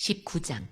19장.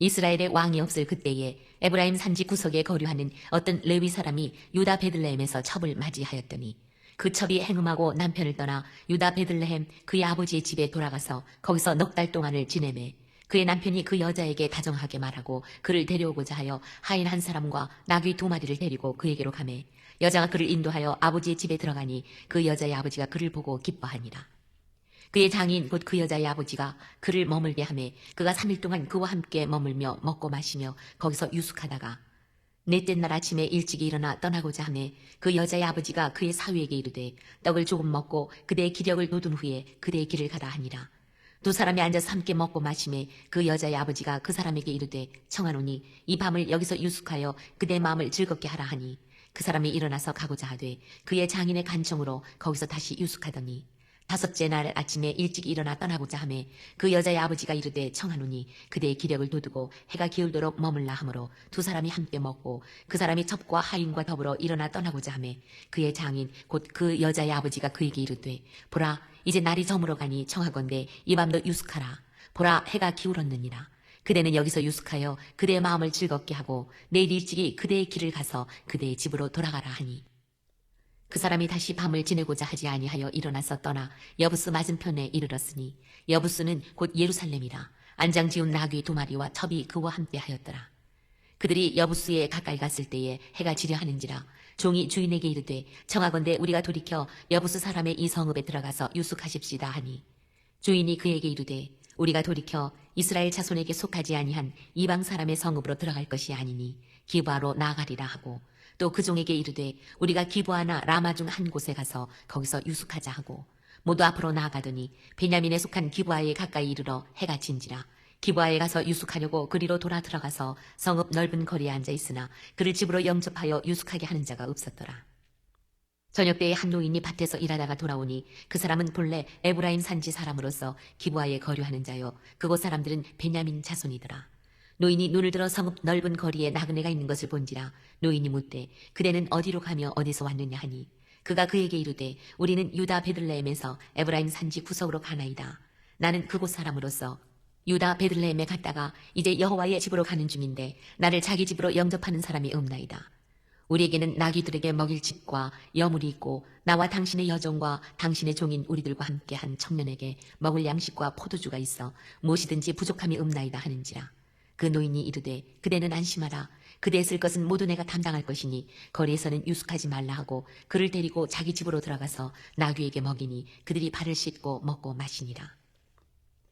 이스라엘의 왕이 없을 그때에 에브라임 산지 구석에 거류하는 어떤 레위 사람이 유다 베들레헴에서 첩을 맞이하였더니 그 첩이 행음하고 남편을 떠나 유다 베들레헴 그의 아버지의 집에 돌아가서 거기서 넉 달 동안을 지내매 그의 남편이 그 여자에게 다정하게 말하고 그를 데려오고자 하여 하인 한 사람과 나귀 2마리를 데리고 그에게로 가매 여자가 그를 인도하여 아버지의 집에 들어가니 그 여자의 아버지가 그를 보고 기뻐하니라. 그의 장인 곧 그 여자의 아버지가 그를 머물게 하매 그가 3일 동안 그와 함께 머물며 먹고 마시며 거기서 유숙하다가 넷째 날 아침에 일찍이 일어나 떠나고자 하매 그 여자의 아버지가 그의 사위에게 이르되 떡을 조금 먹고 그대의 기력을 돋운 후에 그대의 길을 가라 하니라. 두 사람이 앉아서 함께 먹고 마시매 그 여자의 아버지가 그 사람에게 이르되 청하노니 이 밤을 여기서 유숙하여 그대의 마음을 즐겁게 하라 하니 그 사람이 일어나서 가고자 하되 그의 장인의 간청으로 거기서 다시 유숙하더니 5째 날 아침에 일찍 일어나 떠나고자 하매 그 여자의 아버지가 이르되 청하노니 그대의 기력을 돋우고 해가 기울도록 머물라 하므로 두 사람이 함께 먹고 그 사람이 첩과 하인과 더불어 일어나 떠나고자 하매 그의 장인 곧 그 여자의 아버지가 그에게 이르되 보라 이제 날이 저물어 가니 청하건대 이 밤도 유숙하라. 보라 해가 기울었느니라. 그대는 여기서 유숙하여 그대의 마음을 즐겁게 하고 내일 일찍이 그대의 길을 가서 그대의 집으로 돌아가라 하니 그 사람이 다시 밤을 지내고자 하지 아니하여 일어나서 떠나 여부스 맞은편에 이르렀으니 여부스는 곧 예루살렘이라. 안장 지운 나귀 2마리와 첩이 그와 함께 하였더라. 그들이 여부스에 가까이 갔을 때에 해가 지려 하는지라 종이 주인에게 이르되 청하건대 우리가 돌이켜 여부스 사람의 이 성읍에 들어가서 유숙하십시다 하니 주인이 그에게 이르되 우리가 돌이켜 이스라엘 자손에게 속하지 아니한 이방 사람의 성읍으로 들어갈 것이 아니니 기브아로 나아가리라 하고 또 그 종에게 이르되 우리가 기브아나 라마 중 한 곳에 가서 거기서 유숙하자 하고 모두 앞으로 나아가더니 베냐민에 속한 기브아에 가까이 이르러 해가 진지라. 기브아에 가서 유숙하려고 그리로 돌아 들어가서 성읍 넓은 거리에 앉아 있으나 그를 집으로 영접하여 유숙하게 하는 자가 없었더라. 저녁 때에 한 노인이 밭에서 일하다가 돌아오니 그 사람은 본래 에브라임 산지 사람으로서 기브아에 거류하는 자요 그곳 사람들은 베냐민 자손이더라. 노인이 눈을 들어 성읍 넓은 거리에 나그네가 있는 것을 본지라. 노인이 묻되 그대는 어디로 가며 어디서 왔느냐 하니 그가 그에게 이르되 우리는 유다 베들레헴에서 에브라임 산지 구석으로 가나이다. 나는 그곳 사람으로서 유다 베들레헴에 갔다가 이제 여호와의 집으로 가는 중인데 나를 자기 집으로 영접하는 사람이 없나이다. 우리에게는 나귀들에게 먹일 집과 여물이 있고 나와 당신의 여종과 당신의 종인 우리들과 함께한 청년에게 먹을 양식과 포도주가 있어 무엇이든지 부족함이 없나이다 하는지라. 그 노인이 이르되 그대는 안심하라. 그대의 쓸 것은 모두 내가 담당할 것이니 거리에서는 유숙하지 말라 하고 그를 데리고 자기 집으로 들어가서 나귀에게 먹이니 그들이 발을 씻고 먹고 마시니라.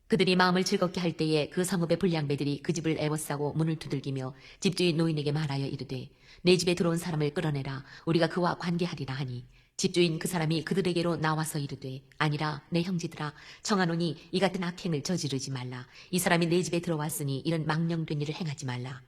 그들이 마음을 즐겁게 할 때에 그 성읍의 불량배들이 그 집을 애워싸고 문을 두들기며 집주인 노인에게 말하여 이르되 내 집에 들어온 사람을 끌어내라. 우리가 그와 관계하리라 하니 집주인 그 사람이 그들에게로 나와서 이르되 아니라 내 형제들아 청하노니 이 같은 악행을 저지르지 말라. 이 사람이 내 집에 들어왔으니 이런 망령된 일을 행하지 말라.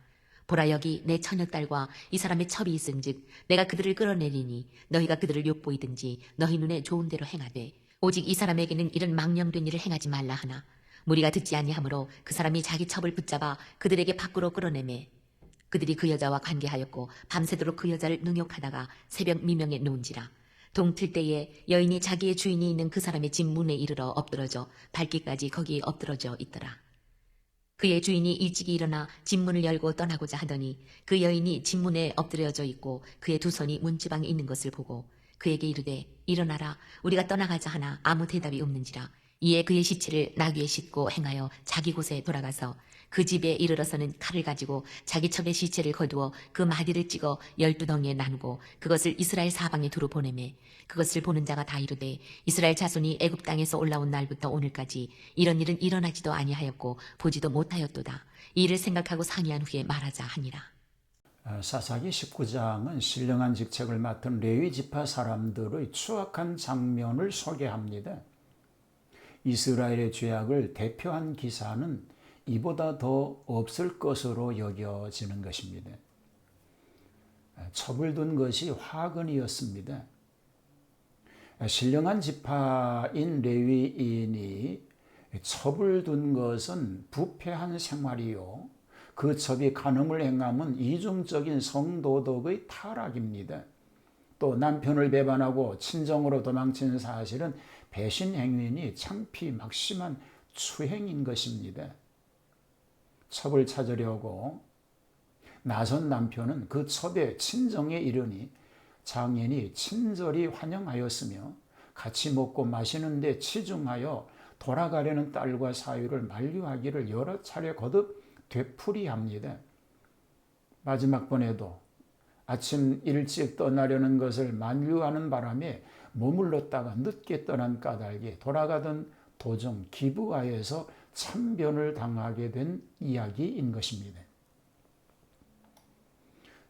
보라 여기 내 처녀딸과 이 사람의 첩이 있은즉 내가 그들을 끌어내리니 너희가 그들을 욕보이든지 너희 눈에 좋은 대로 행하되 오직 이 사람에게는 이런 망령된 일을 행하지 말라 하나 무리가 듣지 아니하므로 그 사람이 자기 첩을 붙잡아 그들에게 밖으로 끌어내매 그들이 그 여자와 관계하였고 밤새도록 그 여자를 능욕하다가 새벽 미명에 놓은지라. 동틀 때에 여인이 자기의 주인이 있는 그 사람의 집 문에 이르러 엎드러져 발기까지 거기에 엎드러져 있더라. 그의 주인이 일찍이 일어나 집 문을 열고 떠나고자 하더니 그 여인이 집 문에 엎드려져 있고 그의 두 손이 문지방에 있는 것을 보고 그에게 이르되 일어나라 우리가 떠나가자 하나 아무 대답이 없는지라. 이에 그의 시체를 나귀에 싣고 행하여 자기 곳에 돌아가서 그 집에 이르러서는 칼을 가지고 자기 첩의 시체를 거두어 그 마디를 찍어 12덩이에 나누고 그것을 이스라엘 사방에 두루 보내매 그것을 보는 자가 다 이르되 이스라엘 자손이 애굽 땅에서 올라온 날부터 오늘까지 이런 일은 일어나지도 아니하였고 보지도 못하였도다. 이 일을 생각하고 상의한 후에 말하자 하니라. 사사기 19장은 신령한 직책을 맡은 레위 지파 사람들의 추악한 장면을 소개합니다. 이스라엘의 죄악을 대표한 기사는 이보다 더 없을 것으로 여겨지는 것입니다. 첩을 둔 것이 화근이었습니다. 신령한 지파인 레위인이 첩을 둔 것은 부패한 생활이요 그 첩이 간음을 행함은 이중적인 성도덕의 타락입니다. 또 남편을 배반하고 친정으로 도망친 사실은 배신 행위니 창피 막심한 추행인 것입니다. 첩을 찾으려고 나선 남편은 그 첩의 친정에 이르니 장인이 친절히 환영하였으며 같이 먹고 마시는데 치중하여 돌아가려는 딸과 사위를 만류하기를 여러 차례 거듭 되풀이합니다. 마지막 번에도 아침 일찍 떠나려는 것을 만류하는 바람에 머물렀다가 늦게 떠난 까닭에 돌아가던 도중 기브아에서 참변을 당하게 된 이야기인 것입니다.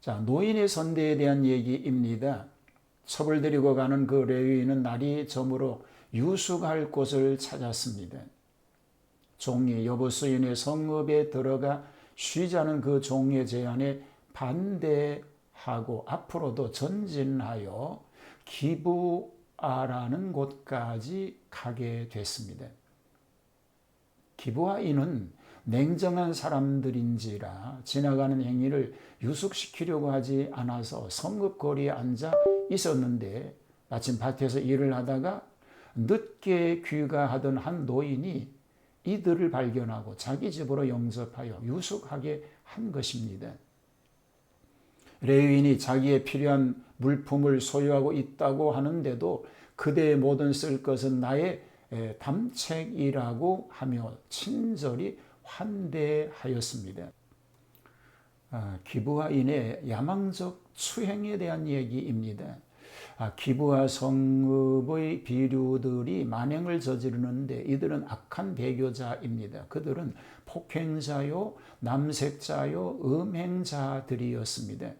자, 노인의 선대에 대한 얘기입니다. 첩을 데리고 가는 그 레위인은 날이 저물어 유숙할 곳을 찾았습니다. 종이 여부수인의 성읍에 들어가 쉬자는 그 종의 제안에 반대하고 앞으로도 전진하여 기브아라는 곳까지 가게 됐습니다. 기브아인은 냉정한 사람들인지라 지나가는 행인을 유숙시키려고 하지 않아서 성읍 거리에 앉아 있었는데 마침 밭에서 일을 하다가 늦게 귀가하던 한 노인이 이들을 발견하고 자기 집으로 영접하여 유숙하게 한 것입니다. 레위인이 자기의 필요한 물품을 소유하고 있다고 하는데도 그대의 모든 쓸 것은 나의 담책이라고 하며 친절히 환대하였습니다. 기브아인의 야망적 추행에 대한 얘기입니다. 기브아 성읍의 비류들이 만행을 저지르는데 이들은 악한 배교자입니다. 그들은 폭행자요, 남색자요, 음행자들이었습니다.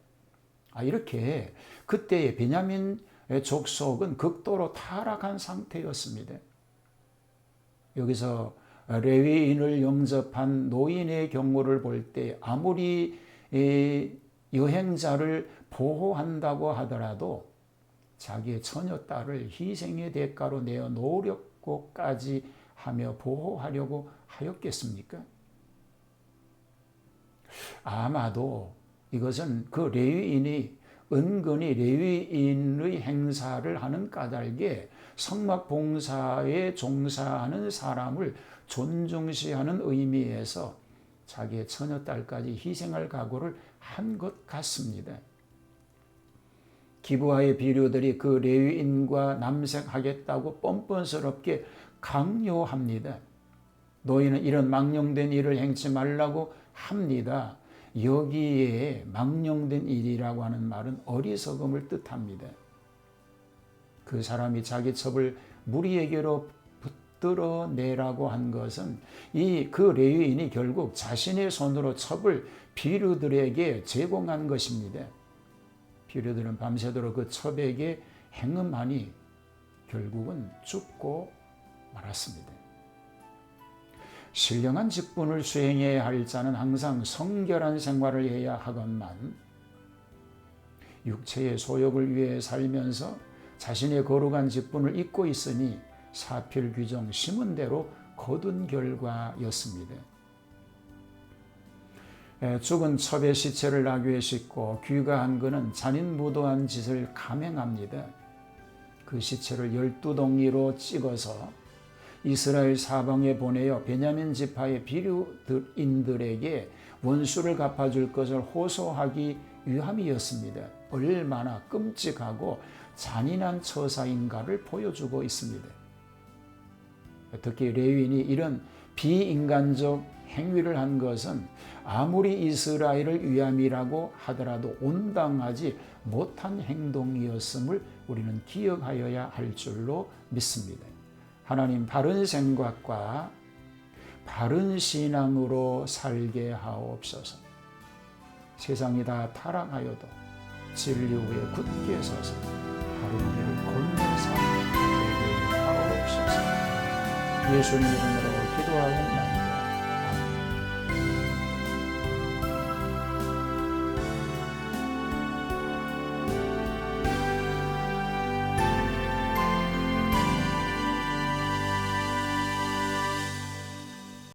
이렇게 그때의 베냐민 족속은 극도로 타락한 상태였습니다. 여기서 레위인을 영접한 노인의 경우를 볼 때 아무리 여행자를 보호한다고 하더라도 자기의 처녀딸을 희생의 대가로 내어 노력고까지 하며 보호하려고 하였겠습니까? 아마도 이것은 그 레위인이 은근히 레위인의 행사를 하는 까닭에 성막봉사에 종사하는 사람을 존중시하는 의미에서 자기의 처녀딸까지 희생할 각오를 한 것 같습니다. 기브아의 비류들이 그 레위인과 남색하겠다고 뻔뻔스럽게 강요합니다. 너희는 이런 망령된 일을 행치 말라고 합니다. 여기에 망령된 일이라고 하는 말은 어리석음을 뜻합니다. 그 사람이 자기 첩을 무리에게로 붙들어내라고 한 것은 그 레위인이 결국 자신의 손으로 첩을 비류들에게 제공한 것입니다. 비류들은 밤새도록 그 첩에게 행음하니 결국은 죽고 말았습니다. 신령한 직분을 수행해야 할 자는 항상 성결한 생활을 해야 하건만 육체의 소욕을 위해 살면서 자신의 거룩한 직분을 잊고 있으니 사필 규정 심은 대로 거둔 결과였습니다. 죽은 첩의 시체를 나귀에 싣고 귀가한 그는 잔인무도한 짓을 감행합니다. 그 시체를 12덩이로 찍어서 이스라엘 사방에 보내어 베냐민 지파의 비류인들에게 원수를 갚아줄 것을 호소하기 위함이었습니다. 얼마나 끔찍하고 잔인한 처사인가를 보여주고 있습니다. 특히 레위인이 이런 비인간적 행위를 한 것은 아무리 이스라엘을 위함이라고 하더라도 온당하지 못한 행동이었음을 우리는 기억하여야 할 줄로 믿습니다. 하나님, 바른 생각과 바른 신앙으로 살게 하옵소서. 세상이 다 타락하여도 진리 위에 굳게 서서 바른 길을 걷는 삶 되게 하옵소서. 예수님 이름으로 기도하옵나이다.